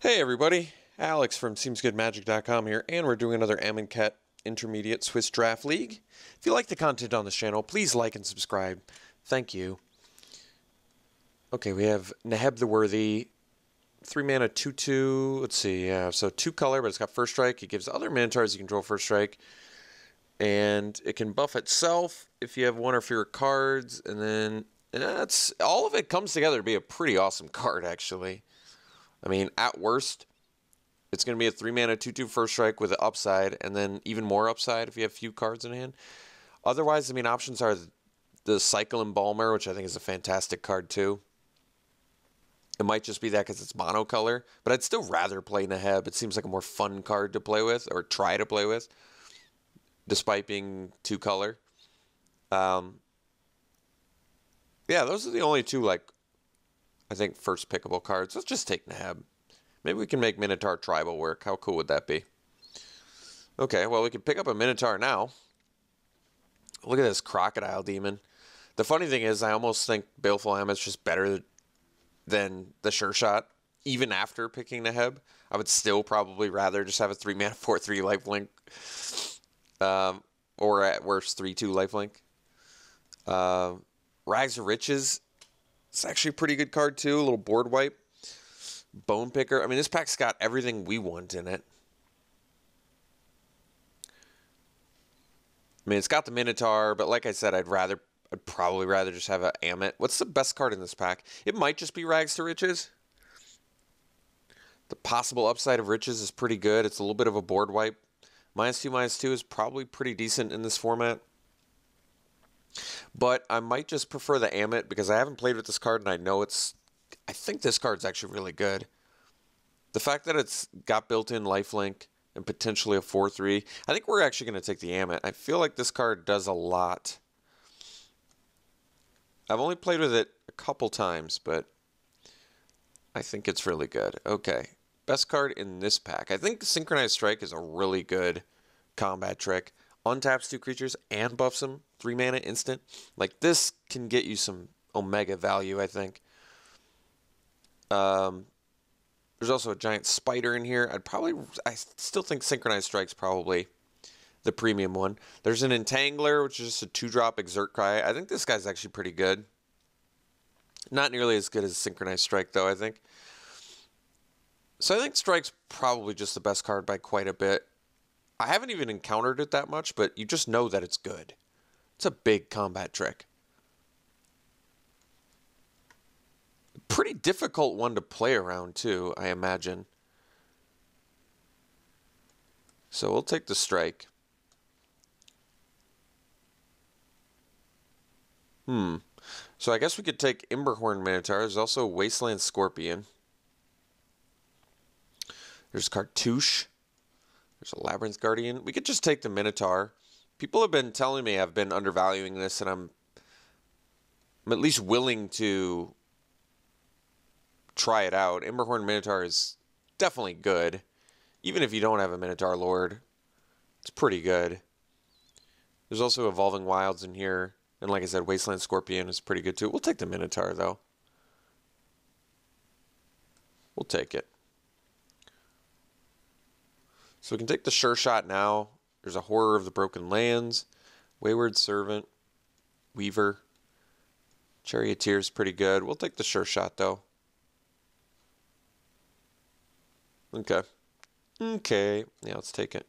Hey everybody, Alex from SeemsGoodMagic.com here, and we're doing another Amonkhet Intermediate Swiss Draft League. If you like the content on this channel, please like and subscribe. Thank you. Okay, we have Neheb the Worthy, 3 mana, 2/2. Let's see, so 2 color, but it's got first strike. It gives other Minotaurs you control first strike, and it can buff itself if you have one or fewer cards, and then that's all of it comes together to be a pretty awesome card, actually. I mean, at worst, it's going to be a 3 mana 2/2 first strike with an upside, and then even more upside if you have few cards in hand. Otherwise, I mean, options are the Cycle Embalmer, which I think is a fantastic card too. It might just be that because it's monocolor, but I'd still rather play Neheb. It seems like a more fun card to play with, or try to play with, despite being 2 color. Yeah, those are the only two, like, I think first pickable cards. Let's just take Neheb. Maybe we can make Minotaur Tribal work. How cool would that be? Okay, well, we can pick up a Minotaur now. Look at this Crocodile Demon. The funny thing is, I almost think Baleful Amet's just better than the Sure Shot. Even after picking Neheb, I would still probably rather just have a 3 mana 4/3 lifelink. Or at worst, 3/2 lifelink. Rags to Riches. It's actually a pretty good card too. A little board wipe. Bone Picker. I mean, this pack's got everything we want in it. I mean, it's got the Minotaur, but like I said, I'd probably rather just have an Amet. What's the best card in this pack? It might just be Rags to Riches. The possible upside of Riches is pretty good. It's a little bit of a board wipe. -2/-2 is probably pretty decent in this format. But I might just prefer the Amet because I haven't played with this card and I think this card's actually really good. The fact that it's got built-in lifelink and potentially a 4/3, I think we're actually going to take the Amet. I feel like this card does a lot. I've only played with it a couple times, but I think it's really good. Okay, best card in this pack. I think Synchronized Strike is a really good combat trick. Untaps 2 creatures and buffs them 3 mana instant. Like, this can get you some Omega value, I think. There's also a giant spider in here. I still think Synchronized Strike's probably the premium one. There's an Entangler, which is just a 2-drop Exert Cry. I think this guy's actually pretty good. Not nearly as good as Synchronized Strike, though, I think. So I think Strike's probably just the best card by quite a bit. I haven't even encountered it that much, but you just know that it's good. It's a big combat trick. Pretty difficult one to play around, too, I imagine. So we'll take the Strike. So I guess we could take Emberhorn Minotaur. There's also Wasteland Scorpion. There's Cartouche. There's a Labyrinth Guardian. We could just take the Minotaur. People have been telling me I've been undervaluing this, and I'm at least willing to try it out. Emberhorn Minotaur is definitely good. Even if you don't have a Minotaur Lord, it's pretty good. There's also Evolving Wilds in here. And like I said, Wasteland Scorpion is pretty good too. We'll take the Minotaur, though. We'll take it. So we can take the Sure Shot now. There's a Horror of the Broken Lands, Wayward Servant, Weaver, Charioteer's pretty good. We'll take the Sure Shot, though. Okay. Yeah, let's take it.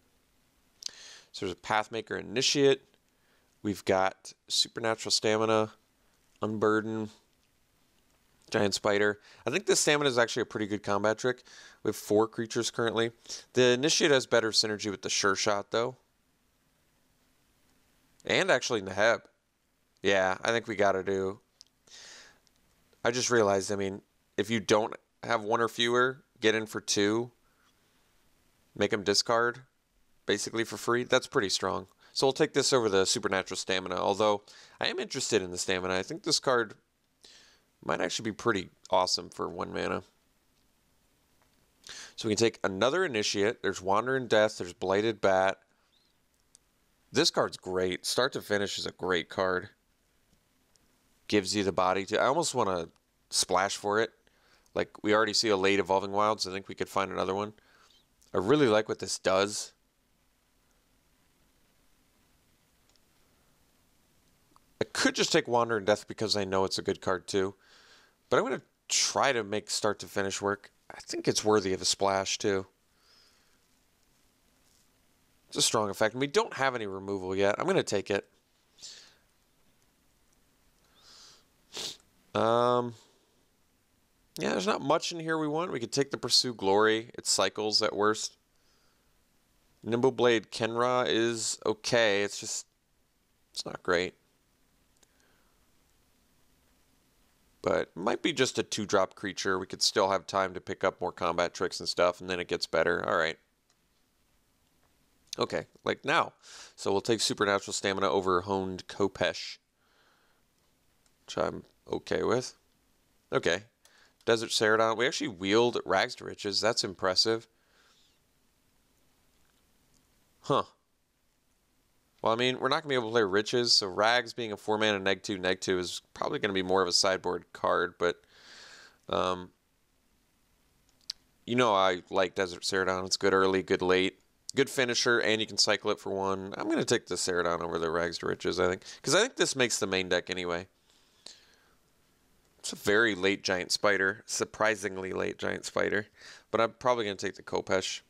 So there's a Pathmaker Initiate. We've got Supernatural Stamina, Unburden, Giant Spider. I think this Stamina is actually a pretty good combat trick. We have 4 creatures currently. The Initiate has better synergy with the Sure Shot, though. And actually Neheb. Yeah, I think we got to do. I just realized, I mean, if you don't have 1 or fewer, get in for 2. Make them discard, basically for free. That's pretty strong. So we'll take this over the Supernatural Stamina, although I am interested in the Stamina. I think this card might actually be pretty awesome for 1 mana. So we can take another Initiate. There's Wandering Death. There's Blighted Bat. This card's great. Start to finish is a great card. Gives you the body to... I almost want to splash for it. Like, we already see a late Evolving Wilds. I think we could find another one. I really like what this does. I could just take Wandering Death because I know it's a good card too. But I'm going to try to make start to finish work. I think it's worthy of a splash too. It's a strong effect. And we don't have any removal yet. I'm going to take it. Yeah, there's not much in here we want. We could take the Pursue Glory. It cycles at worst. Nimble Blade Kenra is okay. It's not great. But it might be just a 2-drop creature. We could still have time to pick up more combat tricks and stuff, and then it gets better. All right. Okay, like now. So we'll take Supernatural Stamina over Honed Kopesh, which I'm okay with. Okay. Desert Ceradon. We actually wield Rags to Riches. That's impressive. Huh. Well, I mean, we're not going to be able to play Riches, so Rags being a 4-mana neg 2 is probably going to be more of a sideboard card, but you know I like Desert Ceradon. It's good early, good late, good finisher, and you can cycle it for 1. I'm going to take the Ceradon over the Rags to Riches, I think, because I think this makes the main deck anyway. It's a very late Giant Spider, surprisingly late Giant Spider, but I'm probably going to take the Kopesh.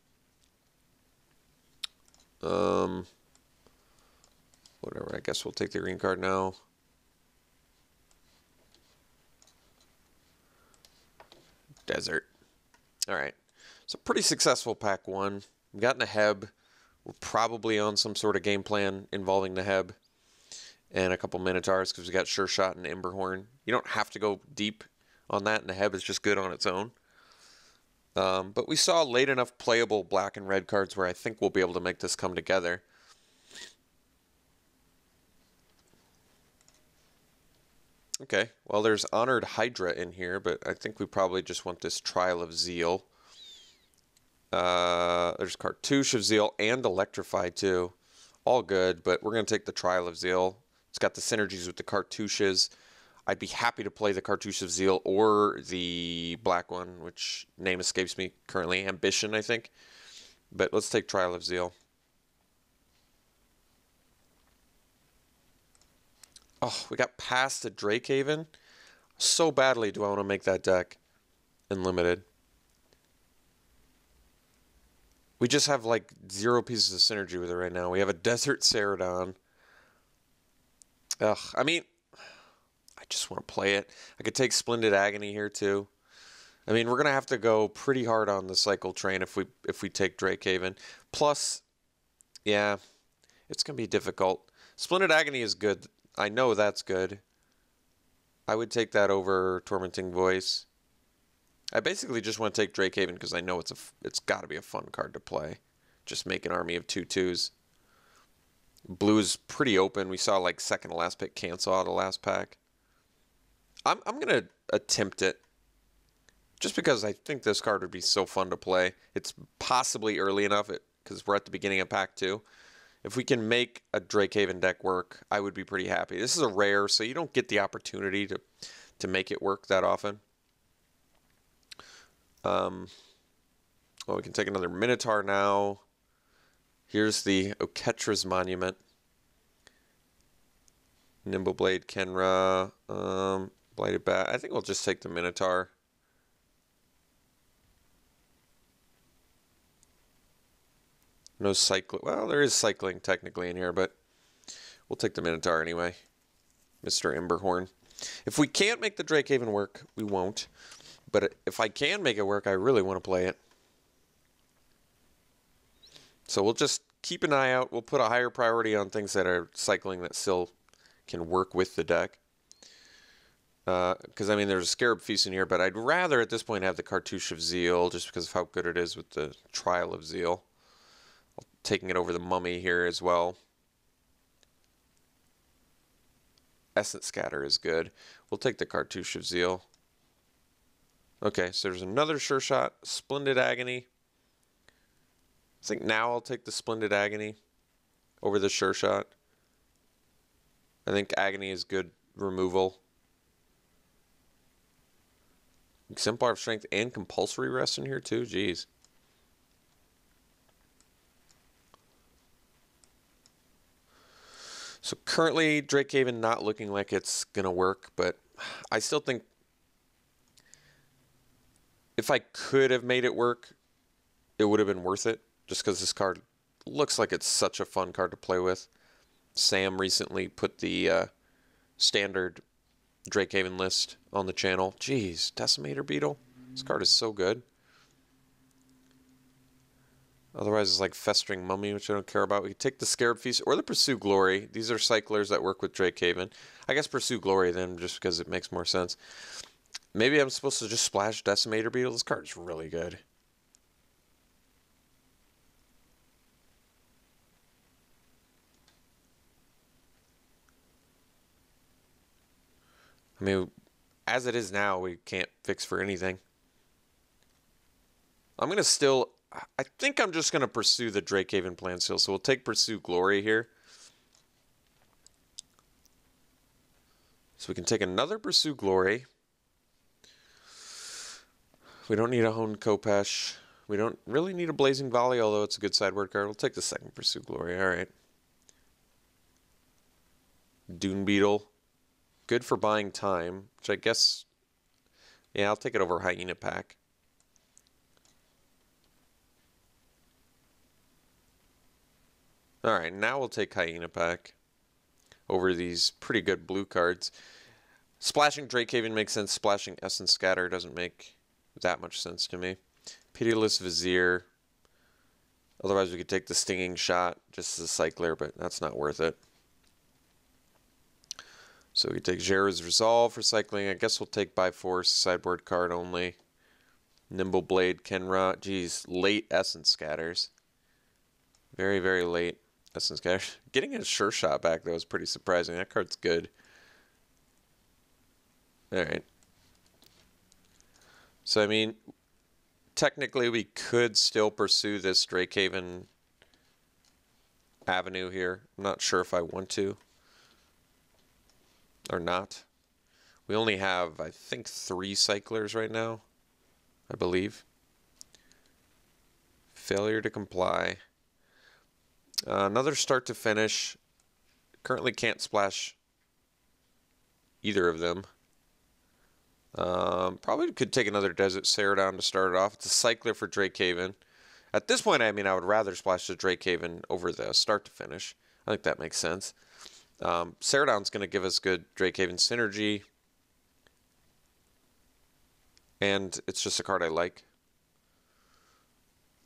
Whatever, I guess we'll take the green card now. Desert. Alright. So pretty successful pack 1. We got Neheb. We're probably on some sort of game plan involving Neheb. And a couple Minotaurs because we got Sure Shot and Emberhorn. You don't have to go deep on that. Neheb is just good on its own. But we saw late enough playable black and red cards where I think we'll be able to make this come together. Okay, well there's Honored Hydra in here, but I think we probably just want this Trial of Zeal. There's Cartouche of Zeal and Electrify too. All good, but we're going to take the Trial of Zeal. It's got the synergies with the Cartouches. I'd be happy to play the Cartouche of Zeal or the black one, which name escapes me currently. Ambition, I think. But let's take Trial of Zeal. Oh, we got past the Drakehaven. So badly do I want to make that deck unlimited. We just have like 0 pieces of synergy with it right now. We have a Desert Ceradon. Ugh, I mean, I just want to play it. I could take Splendid Agony here too. I mean, we're gonna have to go pretty hard on the cycle train if we take Drakehaven. Plus, yeah, it's gonna be difficult. Splendid Agony is good. I know that's good. I would take that over Tormenting Voice. I basically just want to take Drakehaven because I know it's got to be a fun card to play. Just make an army of 2/2s. Blue is pretty open. We saw like second to last pick cancel out of last pack. I'm gonna attempt it. Just because I think this card would be so fun to play. It's possibly early enough because we're at the beginning of pack 2. If we can make a Drakehaven deck work, I would be pretty happy. This is a rare, so you don't get the opportunity to make it work that often. Well, we can take another Minotaur now. Here's the Oketra's Monument. Nimbleblade Kenra. Blighted Bat. I think we'll just take the Minotaur. No cycling. Well, there is cycling technically in here, but we'll take the Minotaur anyway. Mr. Emberhorn. If we can't make the Drakehaven work, we won't. But if I can make it work, I really want to play it. So we'll just keep an eye out. We'll put a higher priority on things that are cycling that still can work with the deck. Because, I mean, there's a Scarab Feast in here, but I'd rather at this point have the Cartouche of Zeal just because of how good it is with the Trial of Zeal. Taking it over the Mummy here as well. Essence Scatter is good. We'll take the Cartouche of Zeal. Okay, so there's another Sure Shot. Splendid Agony. I think now I'll take the Splendid Agony over the Sure Shot. I think Agony is good removal. Exemplar of Strength and Compulsory Rest in here too. Jeez. So currently, Drakehaven not looking like it's going to work, but I still think if I could have made it work, it would have been worth it, just because this card looks like it's such a fun card to play with. Sam recently put the standard Drakehaven list on the channel. Jeez, Decimator Beetle. This card is so good. Otherwise, it's like Festering Mummy, which I don't care about. We could take the Scarab Feast or the Pursue Glory. These are cyclers that work with Drakehaven. I guess Pursue Glory then, just because it makes more sense. Maybe I'm supposed to just splash Decimator Beetle. This card is really good. I mean, as it is now, we can't fix for anything. I'm going to still... I think I'm just going to pursue the Drakehaven plan still. So we'll take Pursue Glory here. So we can take another Pursue Glory. We don't need a Honed Kopesh. We don't really need a Blazing Volley, although it's a good sideboard card. We'll take the second Pursue Glory. All right. Dune Beetle. Good for buying time, which I guess... Yeah, I'll take it over Hyena Pack. Alright, now we'll take Hyena Pack over these pretty good blue cards. Splashing Drakehaven makes sense. Splashing Essence Scatter doesn't make that much sense to me. Pitiless Vizier. Otherwise, we could take the Stinging Shot just as a cycler, but that's not worth it. So we take Jera's Resolve for cycling. I guess we'll take by force, sideboard card only. Nimble Blade, Kenra. Geez, late Essence Scatters. Very, very late Essence Scatters. Getting a Sure Shot back, though, is pretty surprising. That card's good. Alright. So, I mean, technically we could still pursue this Drakehaven avenue here. I'm not sure if I want to. Or not. We only have, I think, 3 cyclers right now. I believe. Failure to comply. Another start to finish. Currently can't splash either of them. Probably could take another Desert Ceradon to start it off. It's a cycler for Drakehaven. At this point, I mean, I would rather splash the Drakehaven over the start to finish. I think that makes sense. Ceradon's going to give us good Drakehaven synergy. And it's just a card I like.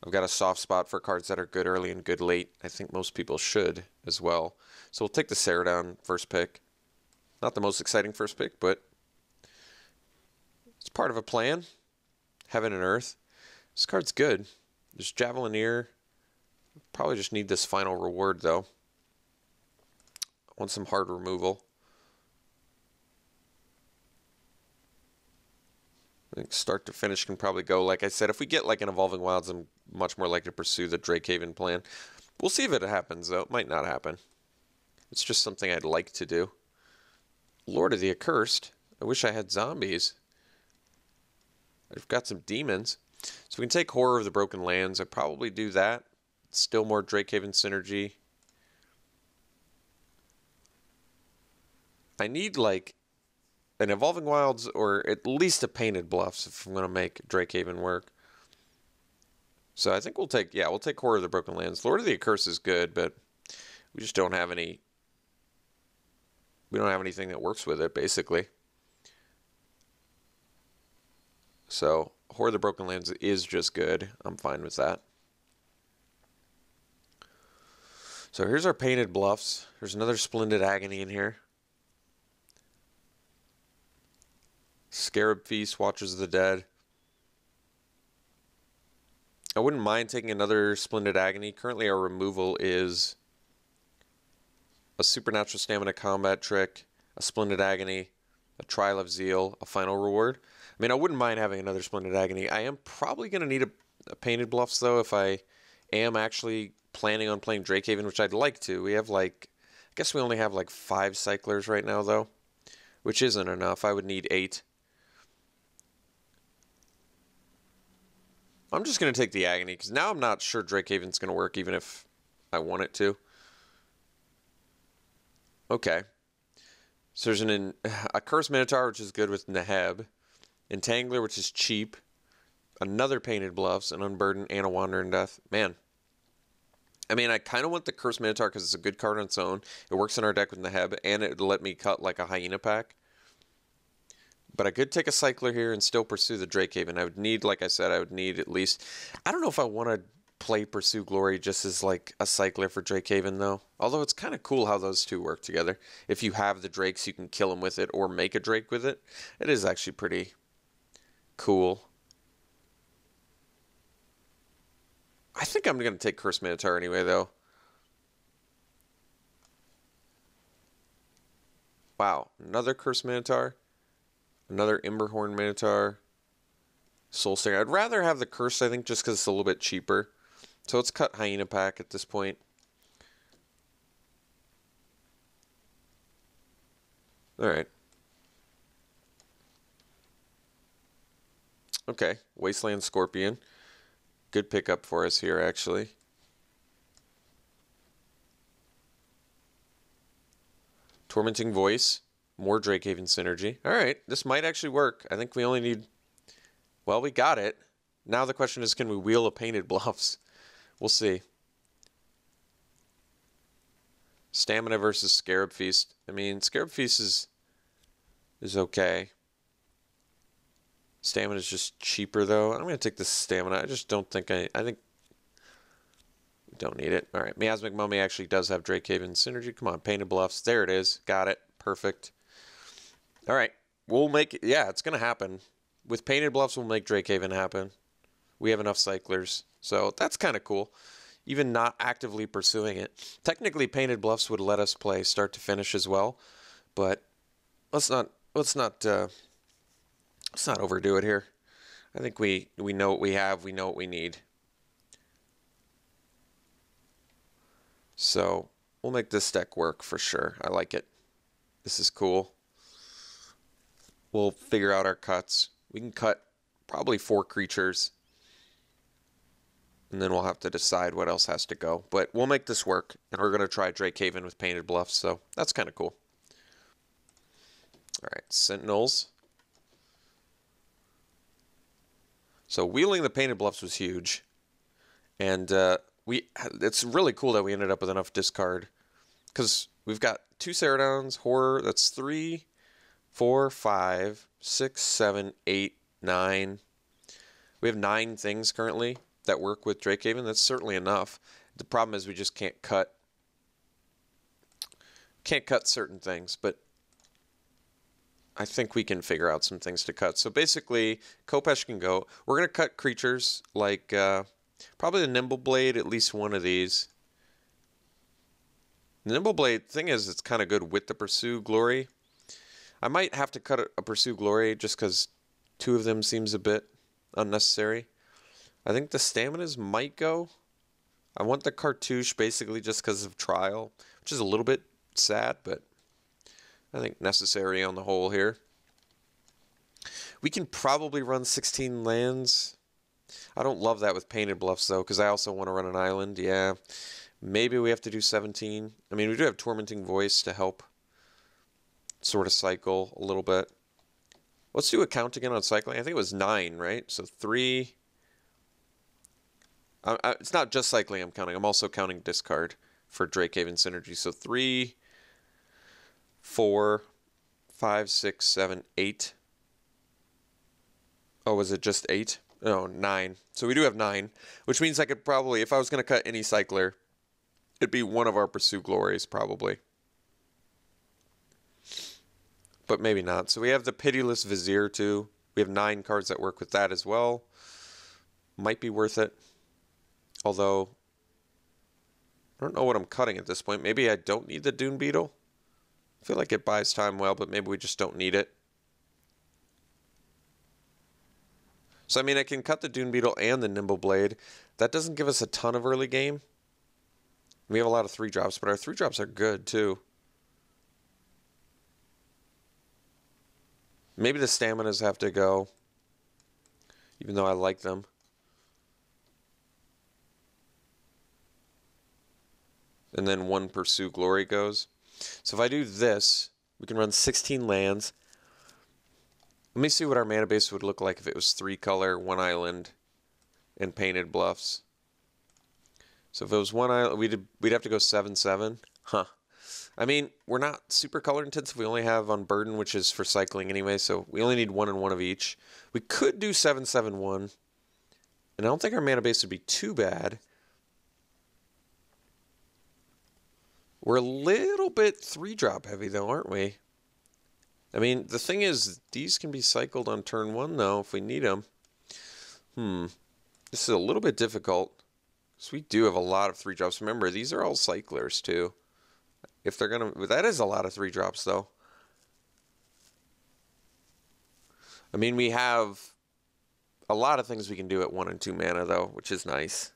I've got a soft spot for cards that are good early and good late. I think most people should as well. So we'll take the Ceradon first pick. Not the most exciting first pick, but it's part of a plan. Heaven and Earth. This card's good. There's Javelineer. Probably just need this final reward, though. I want some hard removal. I think start to finish can probably go. Like I said, if we get like an Evolving Wilds, I'm much more likely to pursue the Drakehaven plan. We'll see if it happens, though. It might not happen. It's just something I'd like to do. Lord of the Accursed. I wish I had zombies. I've got some demons. So we can take Horror of the Broken Lands. I'd probably do that. Still more Drakehaven synergy. I need like an Evolving Wilds or at least a Painted Bluffs if I'm going to make Drakehaven work. So I think we'll take, yeah, we'll take Horror of the Broken Lands. Lord of the Accursed is good, but we just don't have any, we don't have anything that works with it, basically. So Horror of the Broken Lands is just good. I'm fine with that. So here's our Painted Bluffs. There's another Splendid Agony in here. Scarab Feast, Watchers of the Dead. I wouldn't mind taking another Splendid Agony. Currently our removal is a Supernatural Stamina Combat Trick, a Splendid Agony, a Trial of Zeal, a Final Reward. I mean, I wouldn't mind having another Splendid Agony. I am probably going to need a Painted Bluffs, though, if I am actually planning on playing Drakehaven, which I'd like to. We have, like, I guess we only have, like, 5 cyclers right now, though, which isn't enough. I would need 8. I'm just going to take the Agony, because now I'm not sure Drakehaven's going to work, even if I want it to. Okay. So there's a Cursed Minotaur, which is good with Neheb. Entangler, which is cheap. Another Painted Bluffs, an Unburden, and a Wandering Death. Man. I mean, I kind of want the Cursed Minotaur because it's a good card on its own. It works in our deck with Neheb, and it would let me cut like a Hyena pack. But I could take a Cycler here and still pursue the Drakehaven. I would need, like I said, I would need at least... I don't know if I want to play Pursue Glory just as like a Cycler for Drakehaven, though. Although it's kind of cool how those two work together. If you have the Drakes, you can kill them with it or make a Drake with it. It is actually pretty cool. I think I'm going to take Cursed Minotaur anyway, though. Wow, another Cursed Minotaur. Another Emberhorn Minotaur. Soulstinger. I'd rather have the Curse, I think, just because it's a little bit cheaper. So let's cut Hyena pack at this point. Alright. Okay, Wasteland Scorpion. Good pickup for us here, actually. Tormenting Voice. More Drakehaven synergy. Alright, this might actually work. I think we only need... Well, we got it. Now the question is, can we wheel a Painted Bluffs? We'll see. Stamina versus Scarab Feast. I mean, Scarab Feast is okay. Stamina is just cheaper, though. I'm going to take the Stamina. I just don't think I think we don't need it. All right, Miasmic Mummy actually does have Drakehaven synergy. Come on, Painted Bluffs. There it is. Got it. Perfect. All right, we'll make it. Yeah, it's going to happen. With Painted Bluffs, we'll make Drakehaven happen. We have enough Cyclers, so that's kind of cool. Even not actively pursuing it. Technically, Painted Bluffs would let us play start to finish as well, but let's not overdo it here. I think we know what we have. We know what we need. So we'll make this deck work for sure. I like it. This is cool. We'll figure out our cuts. We can cut probably 4 creatures. And then we'll have to decide what else has to go. But we'll make this work. And we're going to try Drakehaven with Painted Bluffs. So that's kind of cool. Alright, Sentinels. So wheeling the Painted Bluffs was huge. And it's really cool that we ended up with enough discard. Because we've got 2 Ceradons, Horror, that's 3, 4, 5, 6, 7, 8, 9. We have 9 things currently that work with Drakehaven. That's certainly enough. The problem is we just can't cut certain things, but I think we can figure out some things to cut. So basically, Khopesh can go. We're going to cut creatures like probably the Nimble Blade, at least one of these. The Nimble Blade, thing is, it's kind of good with the Pursue Glory. I might have to cut a Pursue Glory just because 2 of them seems a bit unnecessary. I think the Staminas might go. I want the Cartouche basically just because of Trial, which is a little bit sad, but I think necessary on the whole here. We can probably run 16 lands. I don't love that with Painted Bluffs, though, because I also want to run an island. Yeah, maybe we have to do 17. I mean, we do have Tormenting Voice to help sort of cycle a little bit. Let's do a count again on cycling. I think it was 9, right? So 3... it's not just cycling I'm counting. I'm also counting discard for Drakehaven synergy. So 3, 4, 5, 6, 7, 8. Oh, was it just 8? No, 9. So we do have 9, which means I could probably, if I was going to cut any cycler, it'd be one of our Pursue Glories probably. But maybe not. So we have the Pitiless Vizier too. We have 9 cards that work with that as well. Might be worth it. Although, I don't know what I'm cutting at this point. Maybe I don't need the Dune Beetle. I feel like it buys time well, but maybe we just don't need it. So, I mean, I can cut the Dune Beetle and the Nimble Blade. That doesn't give us a ton of early game. We have a lot of 3-drops, but our 3-drops are good, too. Maybe the Staminas have to go, even though I like them. and then 1 Pursue Glory goes. So if I do this, we can run 16 lands. Let me see what our mana base would look like if it was 3 color, 1 island, and painted bluffs. So if it was 1 island, we'd have to go 7/7. Huh. I mean, we're not super color intensive. We only have on Burden, which is for cycling anyway, so we only need 1 and 1 of each. We could do 7/7/1, and I don't think our mana base would be too bad. We're a little bit 3-drop heavy, though, aren't we? I mean, the thing is, these can be cycled on turn 1, though, if we need them. This is a little bit difficult, because we do have a lot of 3-drops. Remember, these are all cyclers, too. If they're going to... That is a lot of 3-drops, though. I mean, we have a lot of things we can do at 1 and 2 mana, though, which is nice.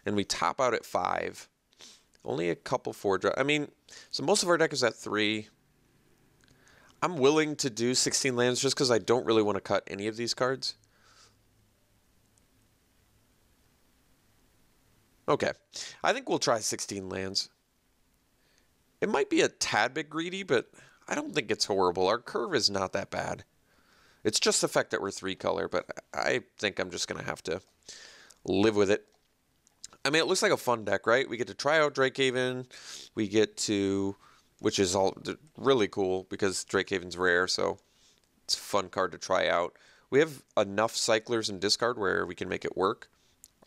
And we top out at 5. Only a couple 4-drop. I mean, so most of our deck is at 3. I'm willing to do 16 lands just because I don't really want to cut any of these cards. Okay. I think we'll try 16 lands. It might be a tad bit greedy, but I don't think it's horrible. Our curve is not that bad. It's just the fact that we're 3 color, but I think I'm just going to have to live with it. I mean, it looks like a fun deck, right? We get to try out Drakehaven. We get to, which is all really cool because Drakehaven's rare, so it's a fun card to try out. We have enough cyclers and discard where we can make it work.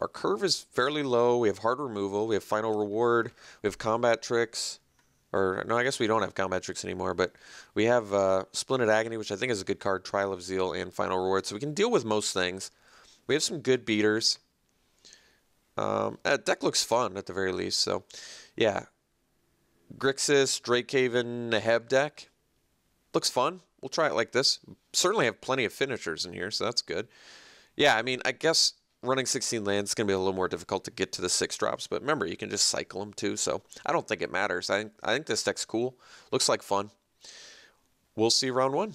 Our curve is fairly low. We have hard removal. We have final reward. We have combat tricks. Or, no, I guess we don't have combat tricks anymore, but we have Splendid Agony, which I think is a good card, Trial of Zeal, and Final Reward. So we can deal with most things. We have some good beaters. That deck looks fun, at the very least. So, yeah. Grixis, Drakehaven, Neheb deck. Looks fun. We'll try it like this. Certainly have plenty of finishers in here, so that's good. Yeah, I mean, I guess running 16 lands is going to be a little more difficult to get to the 6-drops, but remember, you can just cycle them too, so I don't think it matters. I think this deck's cool. Looks like fun. We'll see round 1.